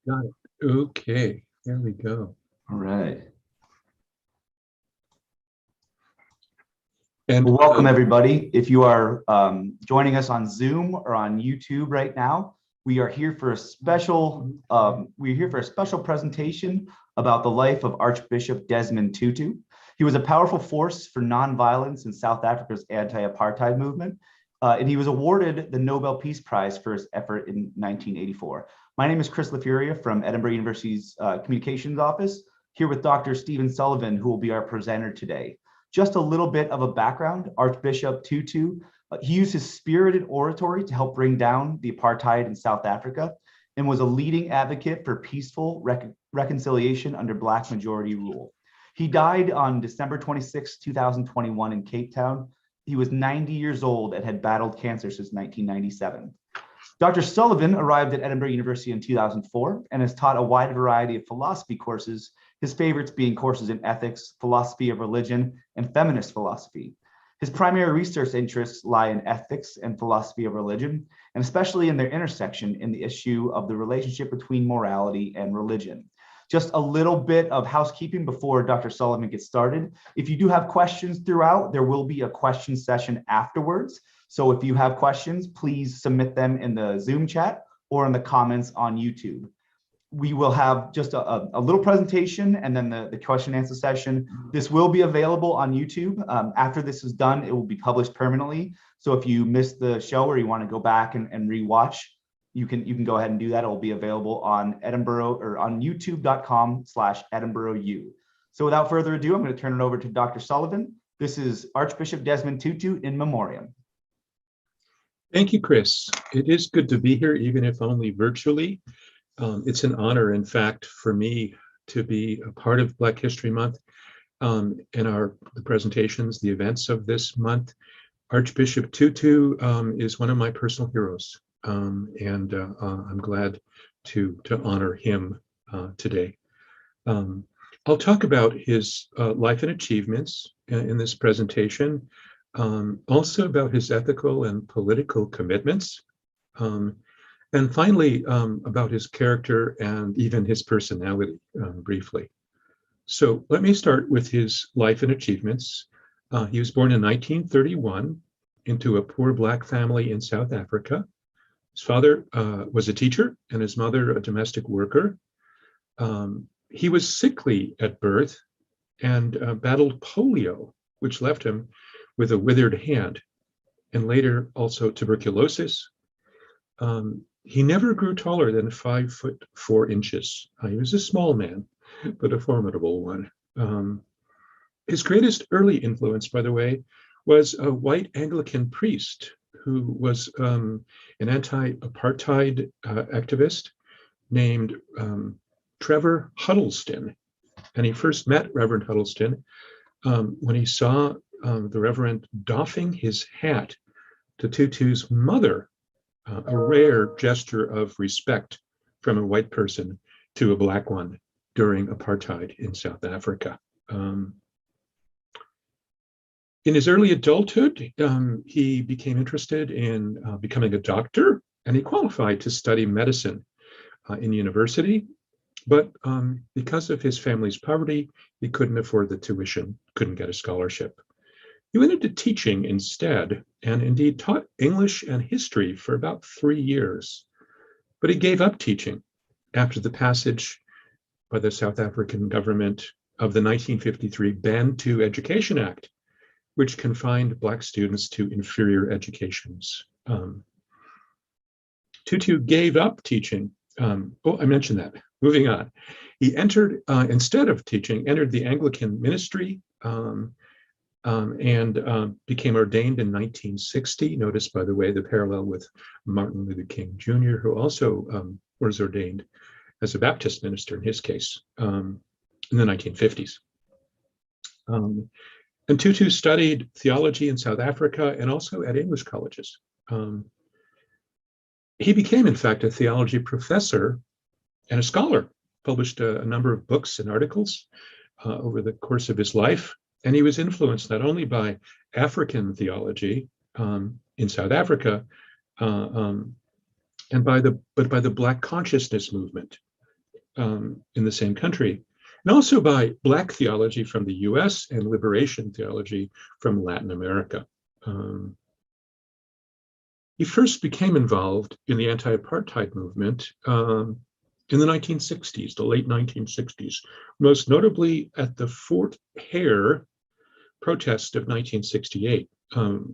Got it. Okay, there we go. All right. And well, welcome everybody. If you are joining us on Zoom or on YouTube right now, we are here for a special presentation about the life of Archbishop Desmond Tutu. He was a powerful force for nonviolence in South Africa's anti-apartheid movement, and he was awarded the Nobel Peace Prize for his effort in 1984. My name is Chris LaFuria from Edinburgh University's Communications Office, here with Dr. Stephen Sullivan, who will be our presenter today. Just a little bit of a background, Archbishop Tutu, he used his spirited oratory to help bring down the apartheid in South Africa and was a leading advocate for peaceful reconciliation under Black majority rule. He died on December 26, 2021 in Cape Town. He was 90 years old and had battled cancer since 1997. Dr. Sullivan arrived at Edinburgh University in 2004 and has taught a wide variety of philosophy courses, his favorites being courses in ethics, philosophy of religion, and feminist philosophy. His primary research interests lie in ethics and philosophy of religion, and especially in their intersection in the issue of the relationship between morality and religion. Just a little bit of housekeeping before Dr. Sullivan gets started. If you do have questions throughout, there will be a question session afterwards. So if you have questions, please submit them in the Zoom chat or in the comments on YouTube. We will have just a little presentation and then the question and answer session. This will be available on YouTube. After this is done, it will be published permanently. So if you missed the show or you want to go back and rewatch, you can go ahead and do that. It will be available on Edinburgh or on youtube.com/EdinburghU. So without further ado, I'm going to turn it over to Dr. Sullivan. This is Archbishop Desmond Tutu in memoriam. Thank you, Chris. It is good to be here, even if only virtually. It's an honor, in fact, for me to be a part of Black History Month in the presentations, the events of this month. Archbishop Tutu is one of my personal heroes, and I'm glad to honor him today. I'll talk about his life and achievements in this presentation, also about his ethical and political commitments, and finally, about his character and even his personality, briefly. So let me start with his life and achievements. He was born in 1931 into a poor Black family in South Africa. His father was a teacher and his mother a domestic worker. He was sickly at birth and battled polio, which left him with a withered hand, and later also tuberculosis. He never grew taller than 5'4". He was a small man, but a formidable one. His greatest early influence, by the way, was a white Anglican priest who was an anti-apartheid activist named Trevor Huddleston. And he first met Reverend Huddleston when he saw the Reverend doffing his hat to Tutu's mother, a rare gesture of respect from a white person to a Black one during apartheid in South Africa. In his early adulthood, he became interested in becoming a doctor, and he qualified to study medicine in university. But because of his family's poverty, he couldn't afford the tuition, couldn't get a scholarship. He went into teaching instead, and indeed taught English and history for about 3 years. But he gave up teaching after the passage by the South African government of the 1953 Bantu Education Act, which confined Black students to inferior educations. Tutu gave up teaching. I mentioned that. Moving on. He entered, instead of teaching, entered the Anglican Ministry, and became ordained in 1960. Notice, by the way, the parallel with Martin Luther King Jr., who also was ordained as a Baptist minister in his case in the 1950s. And Tutu studied theology in South Africa and also at English colleges. He became, in fact, a theology professor and a scholar, published a number of books and articles over the course of his life. And he was influenced not only by African theology in South Africa, but by the Black consciousness movement in the same country, and also by Black theology from the US and liberation theology from Latin America. He first became involved in the anti-apartheid movement in the 1960s, the late 1960s, most notably at the Fort Hare protest of 1968.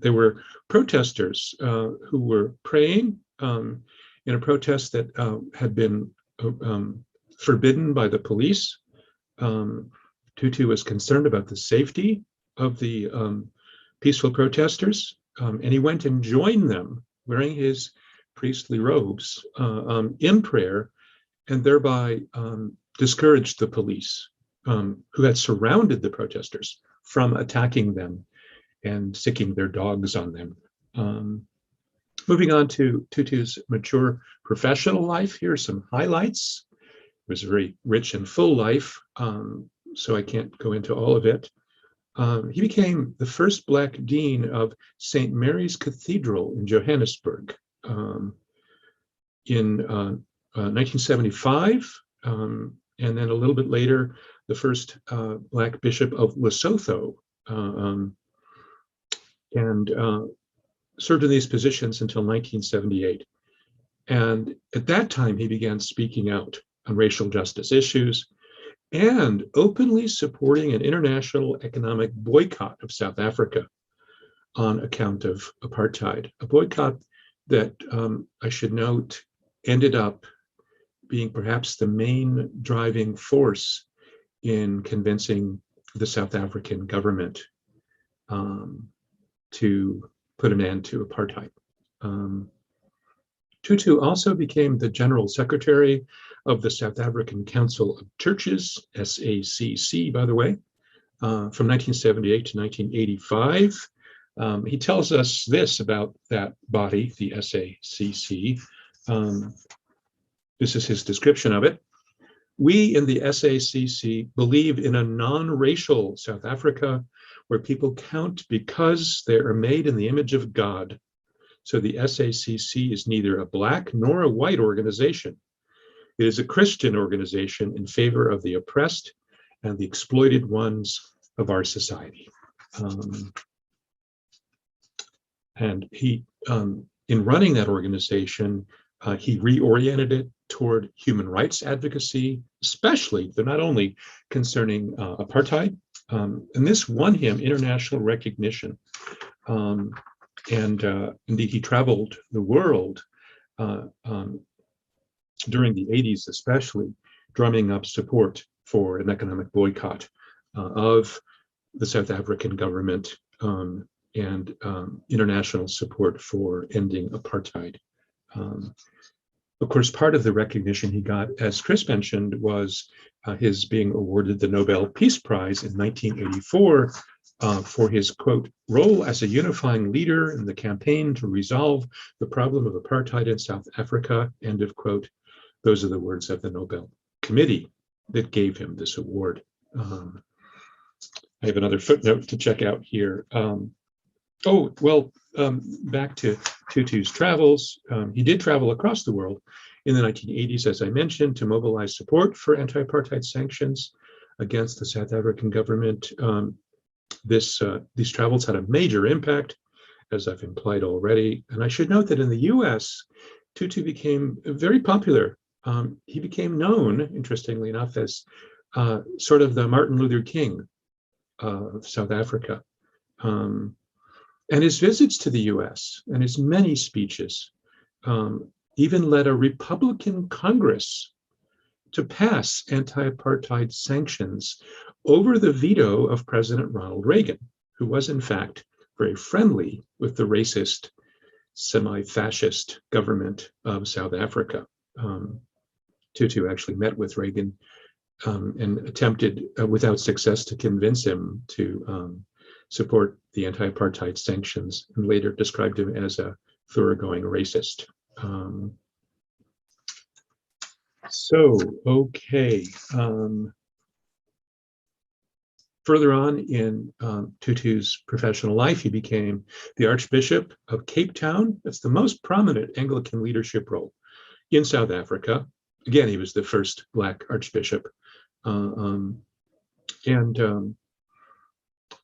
There were protesters who were praying in a protest that had been forbidden by the police. Tutu was concerned about the safety of the peaceful protesters, and he went and joined them wearing his priestly robes in prayer, and thereby discouraged the police who had surrounded the protesters from attacking them and sicking their dogs on them. Moving on to Tutu's mature professional life, here are some highlights. It was a very rich and full life, so I can't go into all of it. He became the first Black dean of St. Mary's Cathedral in Johannesburg in 1975, and then a little bit later, the first Black bishop of Lesotho, and served in these positions until 1978. And at that time, he began speaking out on racial justice issues and openly supporting an international economic boycott of South Africa on account of apartheid, a boycott that I should note ended up being perhaps the main driving force in convincing the South African government to put an end to apartheid. Tutu also became the General Secretary of the South African Council of Churches, SACC, by the way, from 1978 to 1985. He tells us this about that body, the SACC. This is his description of it. We in the SACC believe in a non-racial South Africa where people count because they are made in the image of God. So the SACC is neither a Black nor a white organization. It is a Christian organization in favor of the oppressed and the exploited ones of our society. And he, in running that organization, he reoriented it toward human rights advocacy, especially, but not only concerning apartheid. And this won him international recognition. And indeed, he traveled the world during the 80s, especially, drumming up support for an economic boycott of the South African government and international support for ending apartheid. Of course, part of the recognition he got, as Chris mentioned, was his being awarded the Nobel Peace Prize in 1984 for his, quote, role as a unifying leader in the campaign to resolve the problem of apartheid in South Africa, end of quote. Those are the words of the Nobel Committee that gave him this award. I have another footnote to check out here. Back to Tutu's travels. He did travel across the world in the 1980s, as I mentioned, to mobilize support for anti-apartheid sanctions against the South African government. These travels had a major impact, as I've implied already. And I should note that in the US, Tutu became very popular. He became known, interestingly enough, as sort of the Martin Luther King of South Africa. And his visits to the US and his many speeches even led a Republican Congress to pass anti-apartheid sanctions over the veto of President Ronald Reagan, who was in fact very friendly with the racist, semi-fascist government of South Africa. Tutu actually met with Reagan and attempted without success to convince him to support the anti-apartheid sanctions, and later described him as a thoroughgoing racist. Further on in Tutu's professional life, he became the Archbishop of Cape Town. That's the most prominent Anglican leadership role in South Africa. Again, he was the first Black Archbishop. And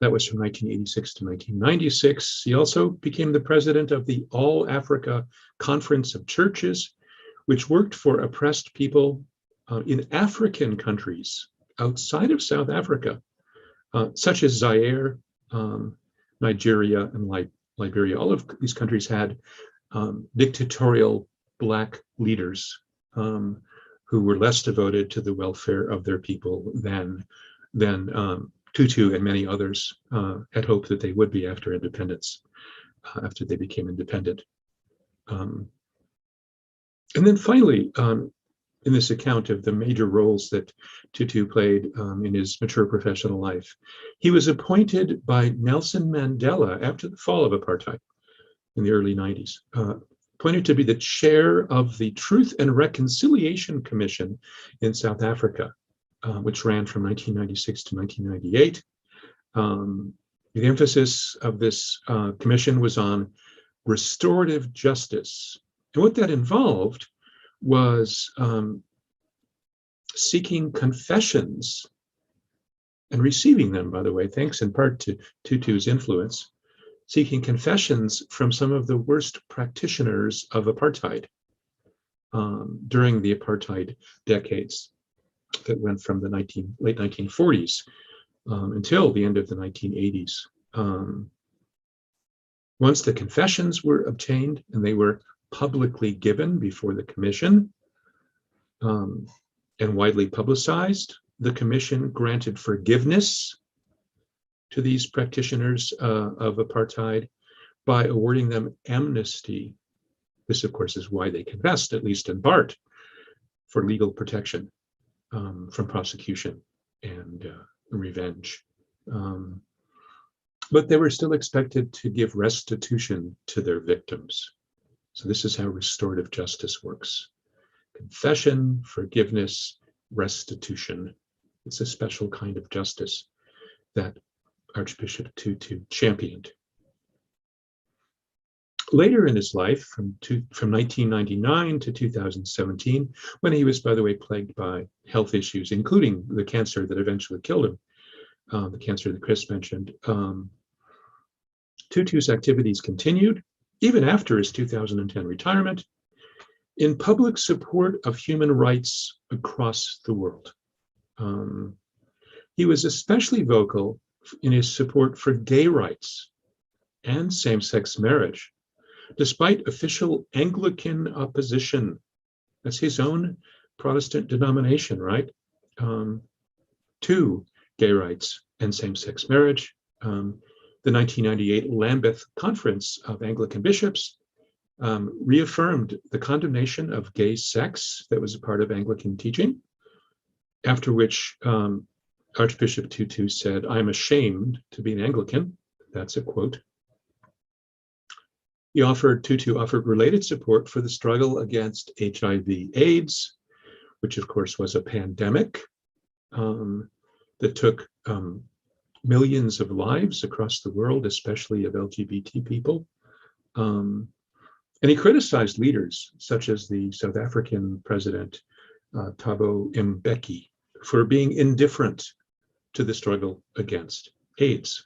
that was from 1986 to 1996. He also became the president of the All Africa Conference of Churches, which worked for oppressed people in African countries outside of South Africa, such as Zaire, Nigeria, and Liberia. All of these countries had dictatorial Black leaders who were less devoted to the welfare of their people than Tutu and many others had hoped that they would be after independence, after they became independent. And then finally, in this account of the major roles that Tutu played in his mature professional life, he was appointed by Nelson Mandela after the fall of apartheid in the early 90s, appointed to be the chair of the Truth and Reconciliation Commission in South Africa, which ran from 1996 to 1998. The emphasis of this commission was on restorative justice. And what that involved was seeking confessions and receiving them, by the way, thanks in part to Tutu's influence, seeking confessions from some of the worst practitioners of apartheid during the apartheid decades that went from the late 1940s until the end of the 1980s. Once the confessions were obtained and they were publicly given before the commission and widely publicized, the commission granted forgiveness to these practitioners of apartheid by awarding them amnesty. This, of course, is why they confessed, at least in part, for legal protection from prosecution and revenge. But they were still expected to give restitution to their victims. So this is how restorative justice works. Confession, forgiveness, restitution. It's a special kind of justice that Archbishop Tutu championed. Later in his life, from 1999 to 2017, when he was, by the way, plagued by health issues, including the cancer that eventually killed him, the cancer that Chris mentioned, Tutu's activities continued, even after his 2010 retirement, in public support of human rights across the world. He was especially vocal in his support for gay rights and same-sex marriage, despite official Anglican opposition. That's his own Protestant denomination, right? To gay rights and same-sex marriage. The 1998 Lambeth Conference of Anglican Bishops reaffirmed the condemnation of gay sex that was a part of Anglican teaching, after which Archbishop Tutu said, "I'm ashamed to be an Anglican." That's a quote. Tutu offered related support for the struggle against HIV/AIDS, which of course was a pandemic that took millions of lives across the world, especially of LGBT people. And he criticized leaders such as the South African president, Thabo Mbeki, for being indifferent to the struggle against AIDS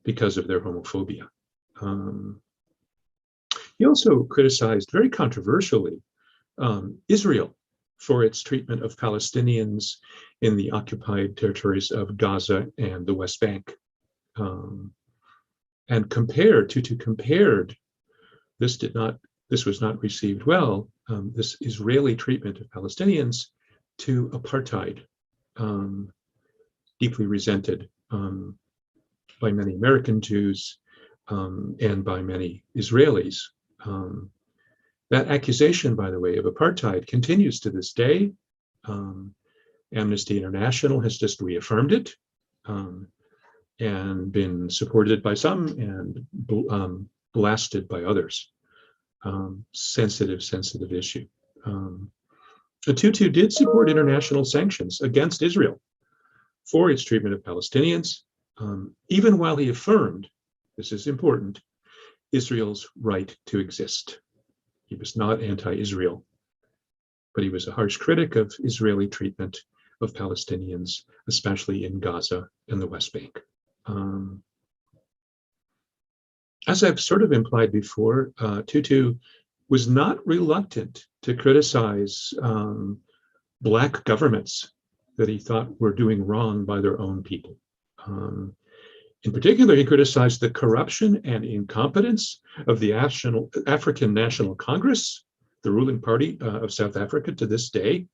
because of their homophobia. He also criticized, very controversially, Israel for its treatment of Palestinians in the occupied territories of Gaza and the West Bank. And Tutu compared, this was not received well, this Israeli treatment of Palestinians to apartheid, deeply resented by many American Jews and by many Israelis. That accusation, by the way, of apartheid continues to this day. Amnesty International has just reaffirmed it and been supported by some and blasted by others. Sensitive issue. Tutu did support international sanctions against Israel for its treatment of Palestinians, even while he affirmed, this is important, Israel's right to exist. He was not anti-Israel. but he was a harsh critic of Israeli treatment of Palestinians, especially in Gaza and the West Bank. As I've sort of implied before, Tutu was not reluctant to criticize Black governments that he thought were doing wrong by their own people. In particular, he criticized the corruption and incompetence of the African National Congress, the ruling party of South Africa to this day,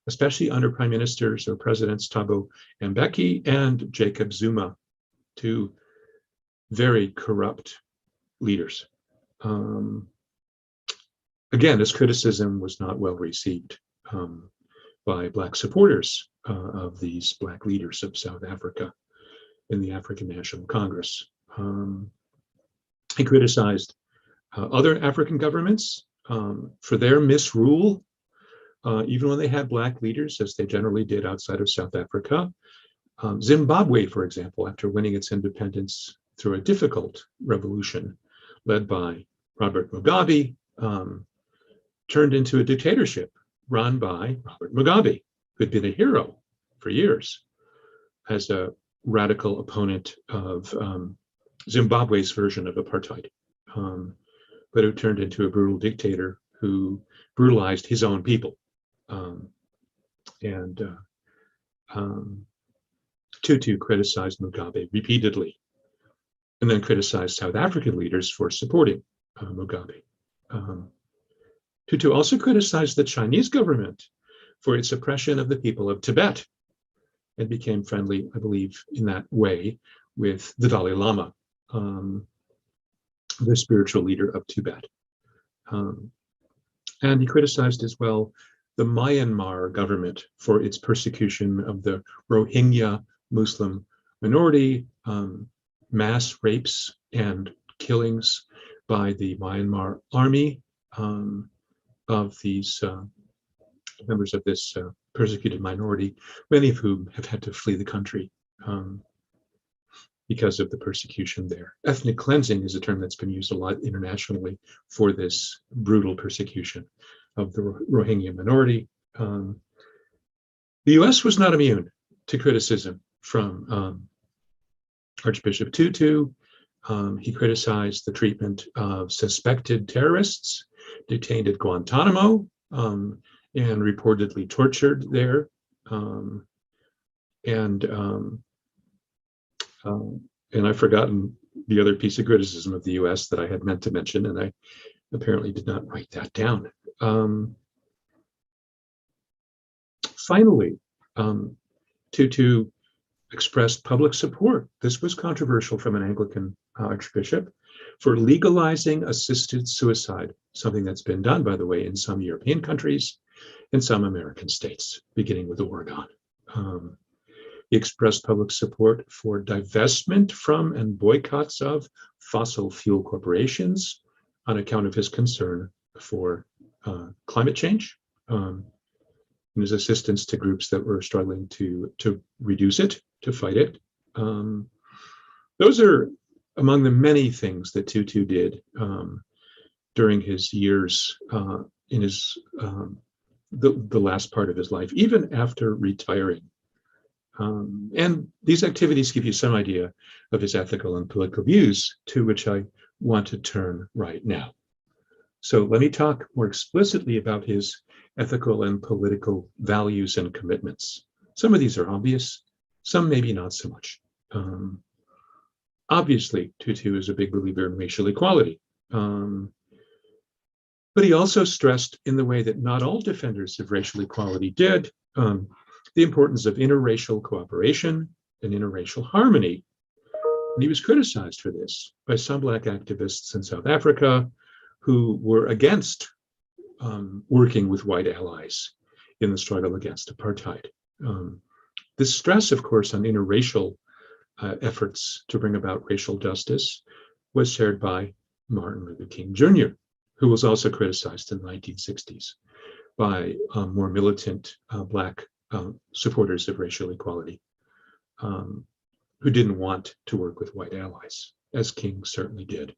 especially under Prime Ministers or Presidents Thabo Mbeki and Jacob Zuma, two very corrupt leaders. Again, his criticism was not well received by Black supporters of these Black leaders of South Africa in the African National Congress. He criticized other African governments for their misrule, even when they had Black leaders, as they generally did outside of South Africa. Zimbabwe, for example, after winning its independence through a difficult revolution led by Robert Mugabe, turned into a dictatorship run by Robert Mugabe, who had been a hero for years as a radical opponent of Zimbabwe's version of apartheid, but who turned into a brutal dictator who brutalized his own people. Tutu criticized Mugabe repeatedly, and then criticized South African leaders for supporting Mugabe. Tutu also criticized the Chinese government for its oppression of the people of Tibet, and became friendly, I believe, in that way with the Dalai Lama, the spiritual leader of Tibet. And he criticized as well the Myanmar government for its persecution of the Rohingya Muslim minority, mass rapes and killings by the Myanmar army of these members of this persecuted minority, many of whom have had to flee the country because of the persecution there. Ethnic cleansing is a term that's been used a lot internationally for this brutal persecution of the Rohingya minority. The US was not immune to criticism from Archbishop Tutu. He criticized the treatment of suspected terrorists detained at Guantanamo and reportedly tortured there. And I've forgotten the other piece of criticism of the US that I had meant to mention, and I apparently did not write that down. Finally, Tutu expressed public support. This was controversial from an Anglican archbishop for legalizing assisted suicide, something that's been done, by the way, in some European countries and some American states, beginning with Oregon. He expressed public support for divestment from and boycotts of fossil fuel corporations on account of his concern for climate change and his assistance to groups that were struggling to reduce it, to fight it. Those are among the many things that Tutu did during his years in his the last part of his life, even after retiring. And these activities give you some idea of his ethical and political views, to which I want to turn right now. So let me talk more explicitly about his ethical and political values and commitments. Some of these are obvious, some maybe not so much. Obviously, Tutu is a big believer in racial equality. But he also stressed, in the way that not all defenders of racial equality did, the importance of interracial cooperation and interracial harmony. And he was criticized for this by some Black activists in South Africa who were against working with white allies in the struggle against apartheid. This stress, of course, on interracial efforts to bring about racial justice was shared by Martin Luther King Jr., who was also criticized in the 1960s by more militant Black supporters of racial equality, who didn't want to work with white allies, as King certainly did.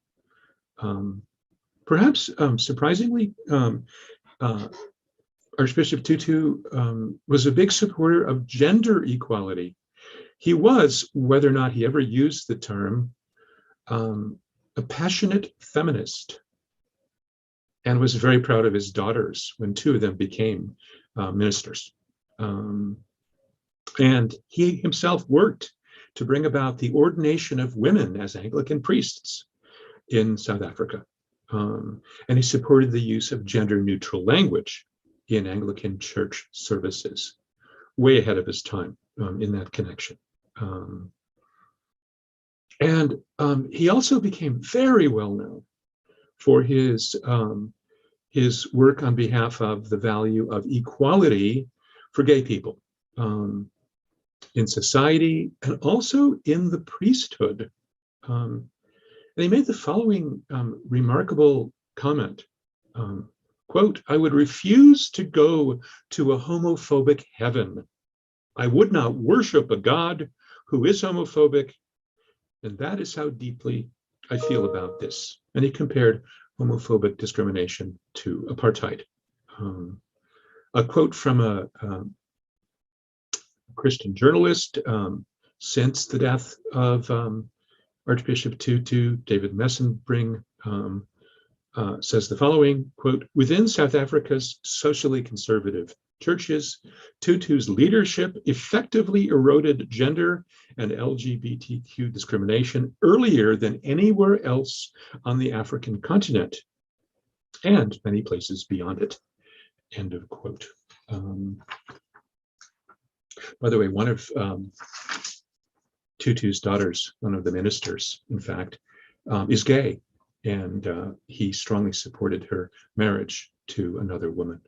Perhaps surprisingly, Archbishop Tutu was a big supporter of gender equality. He was, whether or not he ever used the term, a passionate feminist, and was very proud of his daughters when two of them became ministers. And he himself worked to bring about the ordination of women as Anglican priests in South Africa. And he supported the use of gender-neutral language in Anglican church services, way ahead of his time in that connection. And he also became very well known for his work on behalf of the value of equality for gay people in society and also in the priesthood. And he made the following remarkable comment, quote, "I would refuse to go to a homophobic heaven. I would not worship a God who is homophobic, and that is how deeply I feel about this." And he compared homophobic discrimination to apartheid. A quote from a Christian journalist since the death of Archbishop Tutu, David Messenbring, says the following, quote, "Within South Africa's socially conservative churches, Tutu's leadership effectively eroded gender and LGBTQ discrimination earlier than anywhere else on the African continent and many places beyond it." End of quote. By the way, one of Tutu's daughters, one of the ministers, in fact, is gay, and he strongly supported her marriage to another woman.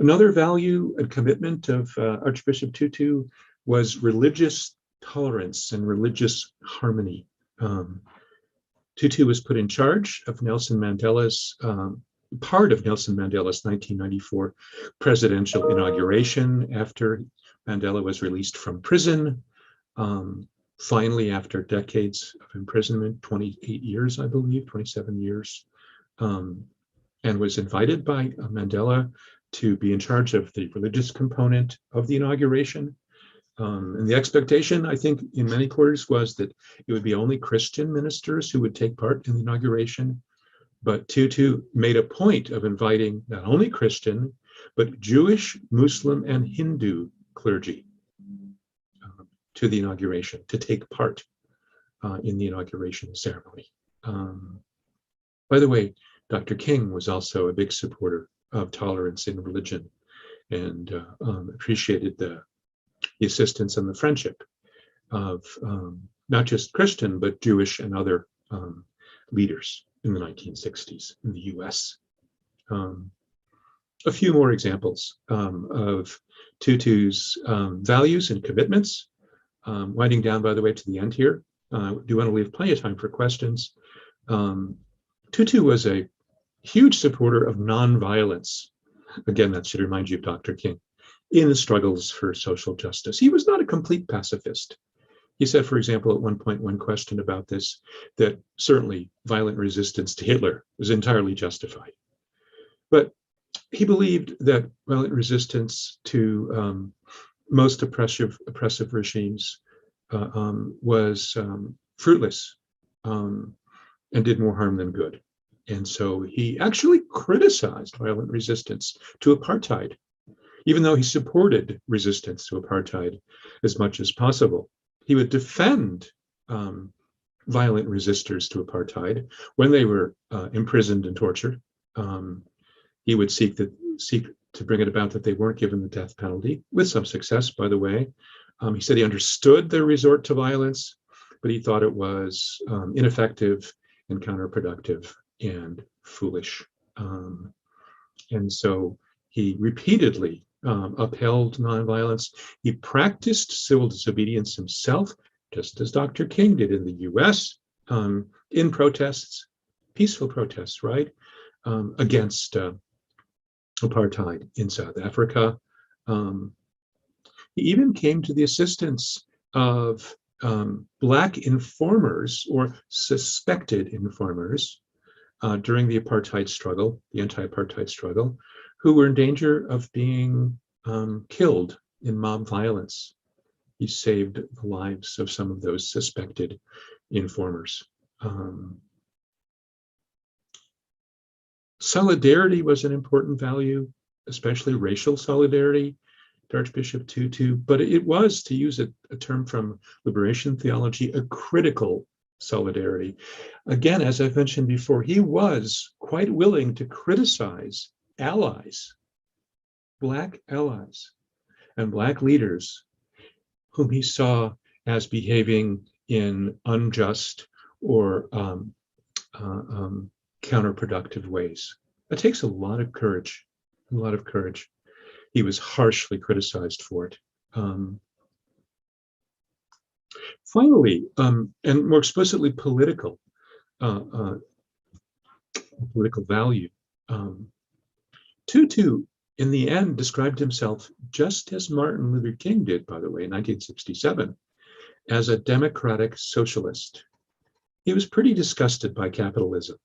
Another value and commitment of Archbishop Tutu was religious tolerance and religious harmony. Tutu was put in charge of Nelson Mandela's part of Nelson Mandela's 1994 presidential inauguration after Mandela was released from prison, finally after decades of imprisonment, 28 years, I believe, 27 years, and was invited by Mandela to be in charge of the religious component of the inauguration. And the expectation, I think, in many quarters was that it would be only Christian ministers who would take part in the inauguration. But Tutu made a point of inviting not only Christian, but Jewish, Muslim, and Hindu clergy to the inauguration, to take part in the inauguration ceremony. By the way, Dr. King was also a big supporter of tolerance in religion and appreciated the assistance and the friendship of not just Christian, but Jewish and other leaders in the 1960s in the US. A few more examples of Tutu's values and commitments. Winding down, by the way, to the end here. Do want to leave plenty of time for questions. Tutu was a huge supporter of nonviolence. Again, that should remind you of Dr. King in the struggles for social justice. He was not a complete pacifist. He said, for example, at one point, when questioned about this, that certainly violent resistance to Hitler was entirely justified. But he believed that violent resistance to most oppressive regimes was fruitless and did more harm than good. And so he actually criticized violent resistance to apartheid, even though he supported resistance to apartheid as much as possible. He would defend violent resistors to apartheid when they were imprisoned and tortured. He would seek to bring it about that they weren't given the death penalty, with some success, by the way. He said he understood their resort to violence, but he thought it was ineffective and counterproductive and foolish. And so he repeatedly upheld nonviolence. He practiced civil disobedience himself, just as Dr. King did in the US, in protests, peaceful protests, right, against apartheid in South Africa. He even came to the assistance of Black informers or suspected informers during the apartheid struggle, the anti-apartheid struggle, who were in danger of being killed in mob violence. He saved the lives of some of those suspected informers. Solidarity was an important value, especially racial solidarity to Archbishop Tutu, but it was, to use a term from liberation theology, a critical solidarity. Again, as I've mentioned before, he was quite willing to criticize allies, Black allies, and Black leaders whom he saw as behaving in unjust or counterproductive ways. It takes a lot of courage, a lot of courage. He was harshly criticized for it. Finally, and more explicitly political value, Tutu, in the end, described himself, just as Martin Luther King did, by the way, in 1967, as a democratic socialist. He was pretty disgusted by capitalism.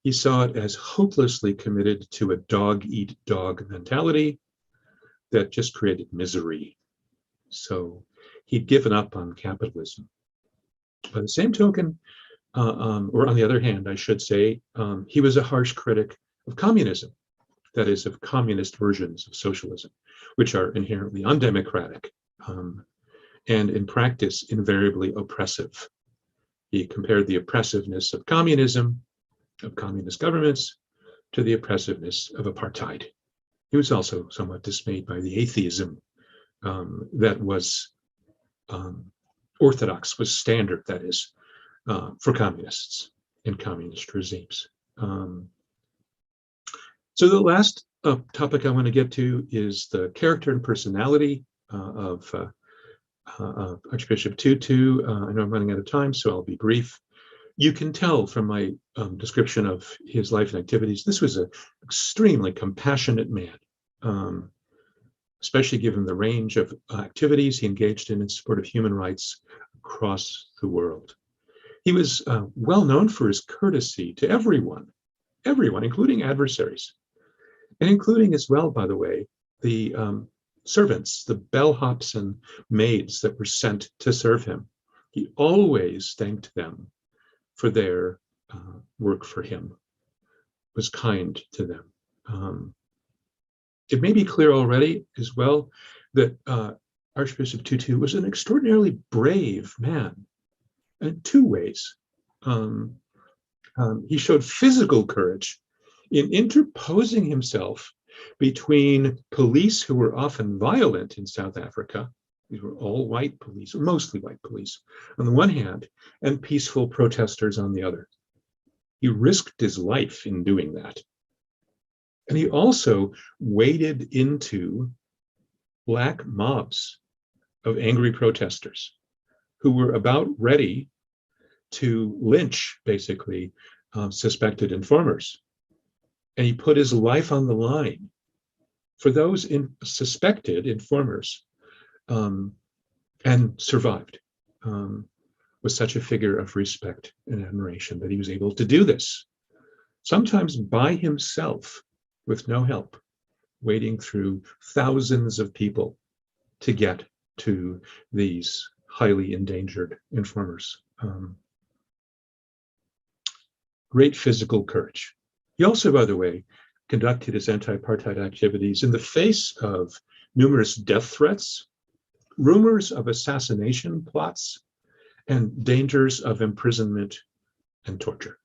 He saw it as hopelessly committed to a dog-eat-dog mentality that just created misery. So he'd given up on capitalism. By the same token, or on the other hand, I should say, he was a harsh critic of communism, that is, of communist versions of socialism, which are inherently undemocratic and in practice invariably oppressive. He compared the oppressiveness of communism, of communist governments, to the oppressiveness of apartheid. He was also somewhat dismayed by the atheism that was orthodox, was standard, that is, for communists in communist regimes. So the last topic I want to get to is the character and personality of Archbishop Tutu. I know I'm running out of time, so I'll be brief. You can tell from my description of his life and activities, this was an extremely compassionate man, especially given the range of activities he engaged in support of human rights across the world. He was well known for his courtesy to everyone, including adversaries, and including as well, by the way, the servants, the bellhops and maids that were sent to serve him. He always thanked them for their work for him, was kind to them. It may be clear already as well that Archbishop Tutu was an extraordinarily brave man in two ways. He showed physical courage in interposing himself between police who were often violent in South Africa. These were all white police, or mostly white police, on the one hand, and peaceful protesters on the other. He risked his life in doing that. And he also waded into Black mobs of angry protesters who were about ready to lynch, basically, suspected informers. And he put his life on the line for those suspected informers, and survived. Was such a figure of respect and admiration that he was able to do this, sometimes by himself, with no help, wading through thousands of people to get to these highly endangered informers. Great physical courage. He also, by the way, conducted his anti-apartheid activities in the face of numerous death threats, rumors of assassination plots, and dangers of imprisonment and torture.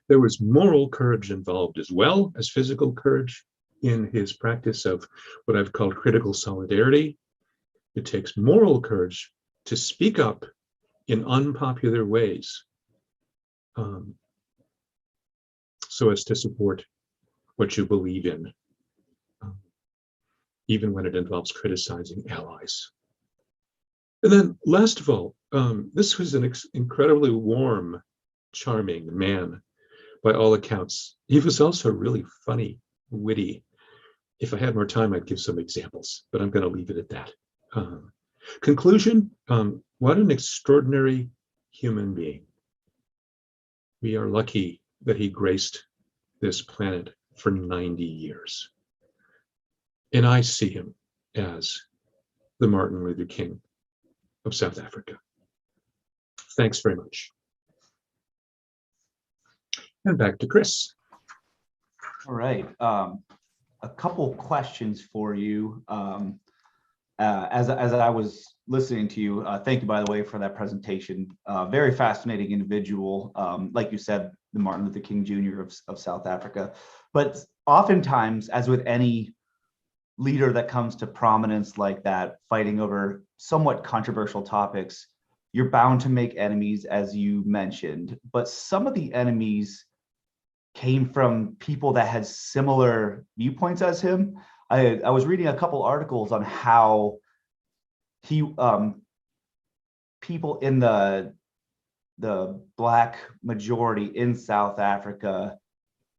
There was moral courage involved as well as physical courage in his practice of what I've called critical solidarity. It takes moral courage to speak up in unpopular ways, so as to support what you believe in, even when it involves criticizing allies. And then last of all, this was an incredibly warm, charming man by all accounts. He was also really funny, witty. If I had more time, I'd give some examples, but I'm going to leave it at that. Conclusion, what an extraordinary human being. We are lucky that he graced this planet for 90 years. And I see him as the Martin Luther King of South Africa. Thanks very much. And back to Chris. All right. A couple questions for you. As I was listening to you, thank you, by the way, for that presentation. Very fascinating individual. Like you said, the Martin Luther King Jr. of South Africa. But oftentimes, as with any leader that comes to prominence like that, fighting over somewhat controversial topics, you're bound to make enemies, as you mentioned. But some of the enemies came from people that had similar viewpoints as him. I was reading a couple articles on how he people in the Black majority in South Africa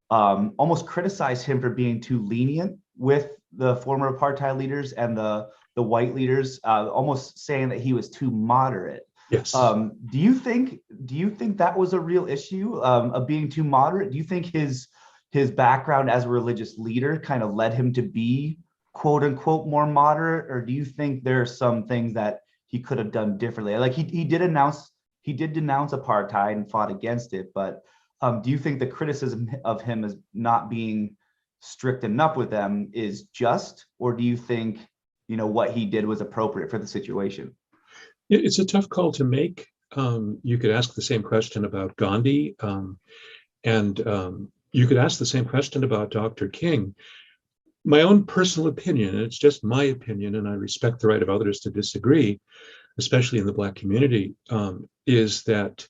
almost criticized him for being too lenient with the former apartheid leaders and the white leaders, almost saying that he was too moderate. Yes. Do you think that was a real issue of being too moderate? Do you think his background as a religious leader kind of led him to be quote unquote more moderate, or do you think there are some things that he could have done differently? Like he did denounce apartheid and fought against it, but do you think the criticism of him as not being strict enough with them is just, or do you think what he did was appropriate for the situation? It's a tough call to make. You could ask the same question about Gandhi, and you could ask the same question about Dr. King. My own personal opinion, and it's just my opinion, and I respect the right of others to disagree, especially in the Black community, is that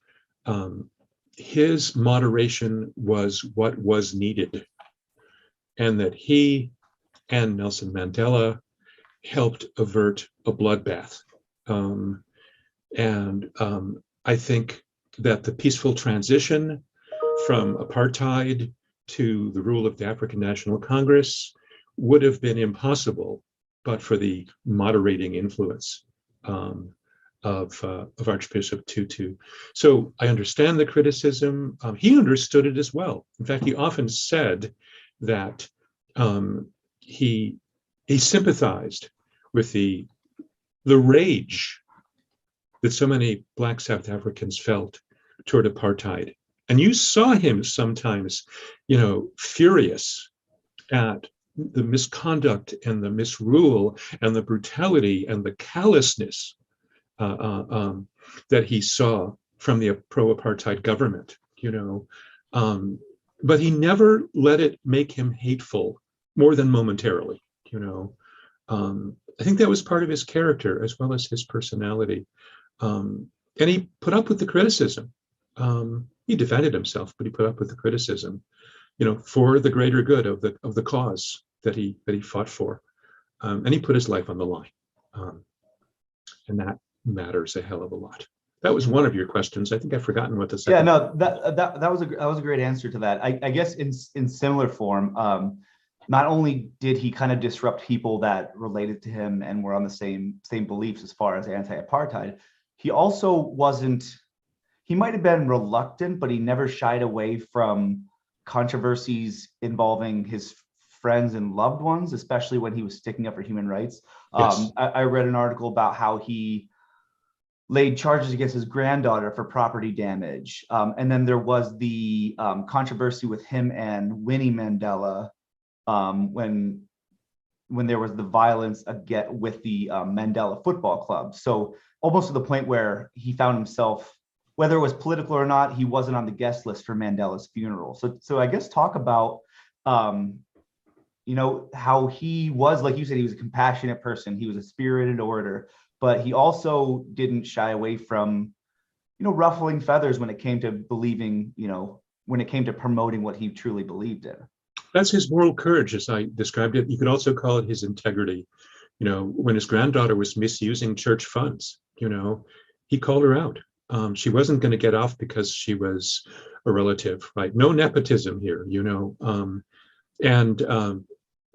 his moderation was what was needed, and that he and Nelson Mandela helped avert a bloodbath. I think that the peaceful transition from apartheid to the rule of the African National Congress would have been impossible but for the moderating influence of Archbishop Tutu. So I understand the criticism. He understood it as well. In fact, he often said that he sympathized with the rage that so many Black South Africans felt toward apartheid. And you saw him sometimes, furious at the misconduct and the misrule and the brutality and the callousness that he saw from the pro-apartheid government, but he never let it make him hateful more than momentarily, I think that was part of his character as well as his personality. And he put up with the criticism. He defended himself, but he put up with the criticism, for the greater good of the cause that he fought for. And he put his life on the line. And that matters a hell of a lot. That was one of your questions. I think I've forgotten what the second. Yeah, no, that was a great answer to that. I guess in similar form, not only did he kind of disrupt people that related to him and were on the same beliefs as far as anti-apartheid, he also wasn't. He might have been reluctant, but he never shied away from controversies involving his friends and loved ones, especially when he was sticking up for human rights. Yes. I read an article about how he laid charges against his granddaughter for property damage. And then there was the controversy with him and Winnie Mandela when there was the violence with the Mandela Football Club. So almost to the point where he found himself, whether it was political or not, he wasn't on the guest list for Mandela's funeral. So I guess talk about, how he was, like you said, he was a compassionate person. He was a spirited orator, but he also didn't shy away from, ruffling feathers when it came to believing, when it came to promoting what he truly believed in. That's his moral courage, as I described it. You could also call it his integrity. When his granddaughter was misusing church funds, he called her out. She wasn't going to get off because she was a relative, right? No nepotism here, and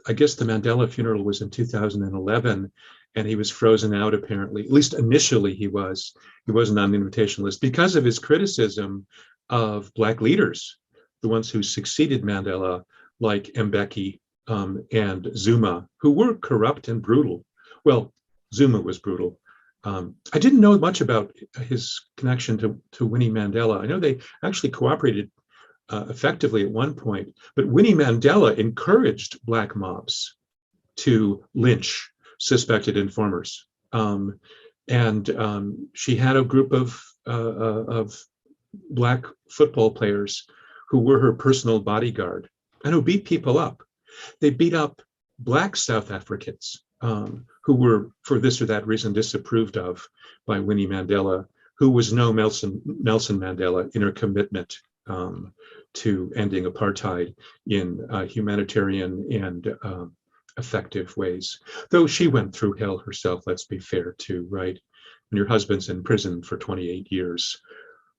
I guess the Mandela funeral was in 2011, and he was frozen out apparently. At least initially he was. He wasn't on the invitation list because of his criticism of Black leaders, the ones who succeeded Mandela, like Mbeki and Zuma, who were corrupt and brutal. Well, Zuma was brutal. I didn't know much about his connection to Winnie Mandela. I know they actually cooperated effectively at one point, but Winnie Mandela encouraged Black mobs to lynch suspected informers. She had a group of Black football players who were her personal bodyguard and who beat people up. They beat up Black South Africans who were, for this or that reason, disapproved of by Winnie Mandela, who was no Nelson Mandela in her commitment to ending apartheid in humanitarian and effective ways. Though she went through hell herself, let's be fair too, right? When your husband's in prison for 28 years,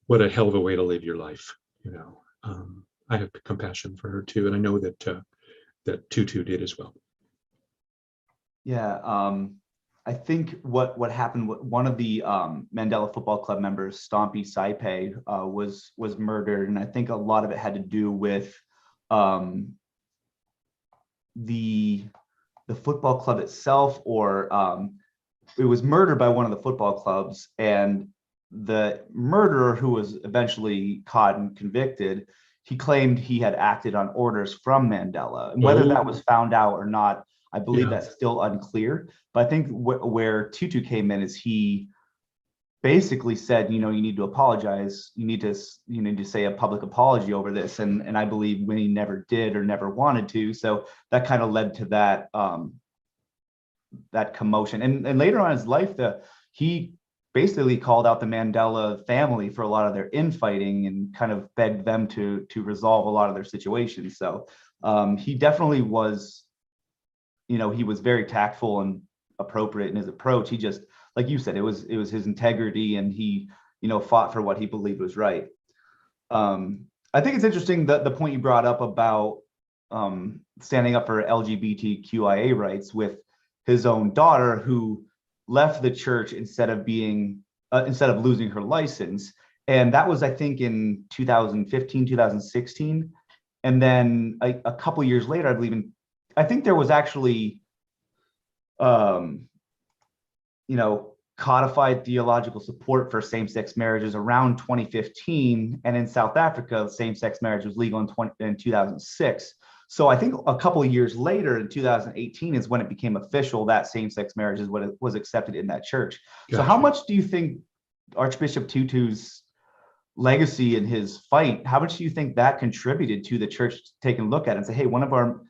what a hell of a way to live your life, you know. I have compassion for her too, and I know that that Tutu did as well. Yeah, I think what happened, one of the Mandela Football Club members, Stompy Saipai, was murdered, and I think a lot of it had to do with the football club itself, or it was murdered by one of the football clubs, and the murderer, who was eventually caught and convicted, he claimed he had acted on orders from Mandela, and whether that was found out or not, I believe that's still unclear. But I think where Tutu came in is he basically said, you know, you need to apologize. You need to say a public apology over this. And I believe Winnie never did or never wanted to. So that kind of led to that that commotion. And later on in his life, he basically called out the Mandela family for a lot of their infighting and kind of begged them to resolve a lot of their situations. So he definitely was, you know, he was very tactful and appropriate in his approach. He just, like you said, it was his integrity, and he, you know, fought for what he believed was right. I think it's interesting that the point you brought up about standing up for LGBTQIA rights with his own daughter, who left the church instead of losing her license. And that was, I think, in 2015, 2016. And then a couple years later, I believe I think there was actually, you know, codified theological support for same-sex marriages around 2015. And in South Africa, same-sex marriage was legal in 2006. So I think a couple of years later, in 2018, is when it became official that same-sex marriage is what was accepted in that church. Gotcha. So how much do you think Archbishop Tutu's legacy and his fight, how much do you think that contributed to the church taking a look at it and say, hey, one of our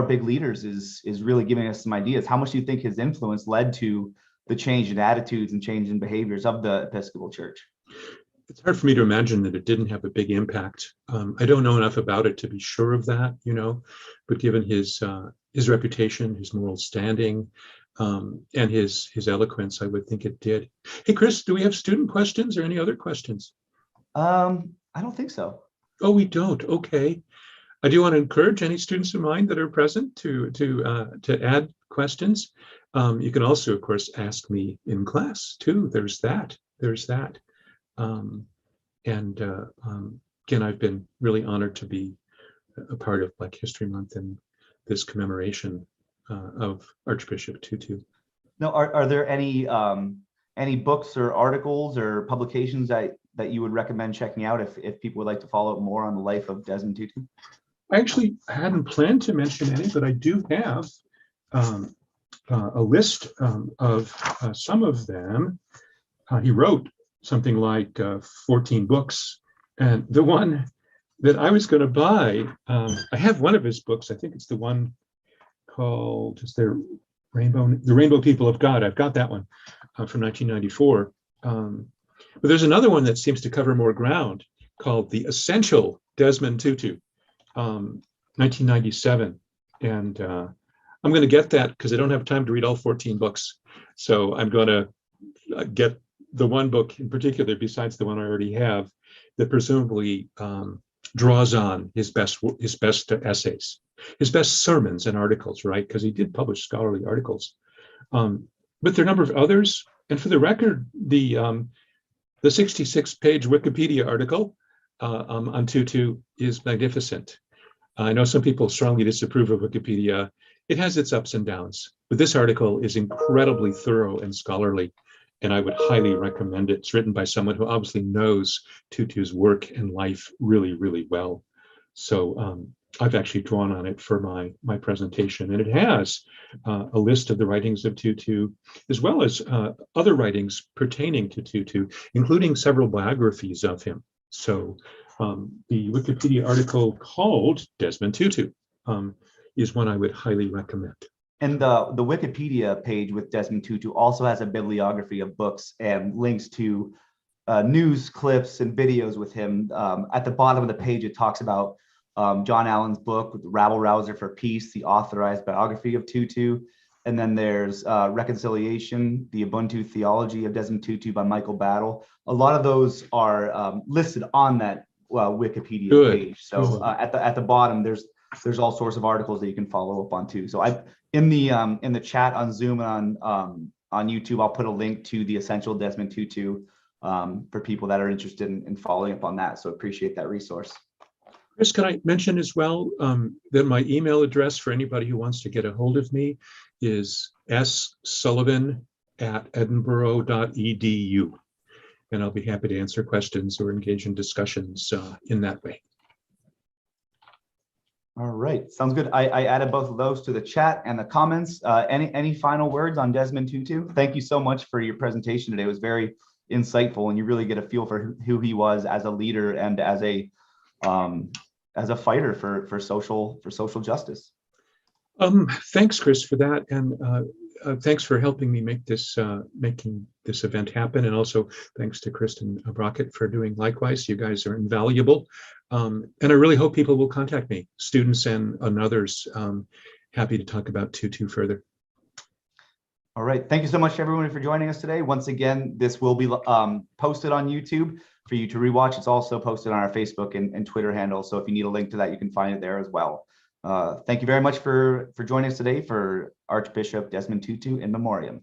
big leaders is really giving us some ideas? How much do you think his influence led to the change in attitudes and change in behaviors of the Episcopal Church? It's hard for me to imagine that it didn't have a big impact. I don't know enough about it to be sure of that, you know, but given his reputation, his moral standing, and his eloquence, I would think it did. Hey, Chris, do we have student questions or any other questions? I don't think so. Oh, we don't. Okay. I do want to encourage any students of mine that are present to add questions. You can also, of course, ask me in class too. There's that. Again, I've been really honored to be a part of Black History Month and this commemoration of Archbishop Tutu. Now, are there any books or articles or publications that you would recommend checking out if people would like to follow up more on the life of Desmond Tutu? I actually hadn't planned to mention any, but I do have a list of some of them. He wrote something like 14 books, and the one that I was going to buy, I have one of his books. I think it's the one called The Rainbow People of God. I've got that one from 1994. But there's another one that seems to cover more ground called The Essential Desmond Tutu, 1997. And I'm going to get that because I don't have time to read all 14 books. So I'm going to get the one book in particular, besides the one I already have, that presumably draws on his best essays. his best sermons and articles, right? Because he did publish scholarly articles. But there are a number of others. And for the record, the 66-page Wikipedia article on Tutu is magnificent. I know some people strongly disapprove of Wikipedia. It has its ups and downs, but this article is incredibly thorough and scholarly, and I would highly recommend it. It's written by someone who obviously knows Tutu's work and life really, really well. So I've actually drawn on it for my presentation, and it has a list of the writings of Tutu, as well as other writings pertaining to Tutu, including several biographies of him. So the Wikipedia article called Desmond Tutu is one I would highly recommend. And the Wikipedia page with Desmond Tutu also has a bibliography of books and links to news clips and videos with him. At the bottom of the page, it talks about John Allen's book, Rabble Rouser for Peace, the authorized biography of Tutu. And then there's Reconciliation, the Ubuntu Theology of Desmond Tutu by Michael Battle. A lot of those are listed on that Wikipedia page. So at the bottom, there's all sorts of articles that you can follow up on too. So in the chat on Zoom and on YouTube, I'll put a link to the Essential Desmond Tutu for people that are interested in following up on that. So appreciate that resource. Chris, can I mention as well that my email address for anybody who wants to get a hold of me is ssullivan@edinburgh.edu. And I'll be happy to answer questions or engage in discussions in that way. All right, sounds good. I added both of those to the chat and the comments. Any final words on Desmond Tutu? Thank you so much for your presentation today. It was very insightful, and you really get a feel for who he was as a leader and as a fighter for social justice. Thanks, Chris, for that, and thanks for helping me make making this event happen, and also thanks to Kristen Brockett for doing likewise. You guys are invaluable, and I really hope people will contact me, students and others. Happy to talk about Tutu further. All right, thank you so much everyone for joining us today. Once again, this will be posted on YouTube for you to rewatch. It's also posted on our Facebook and Twitter handle. So if you need a link to that, you can find it there as well. Thank you very much for joining us today for Archbishop Desmond Tutu in Memoriam.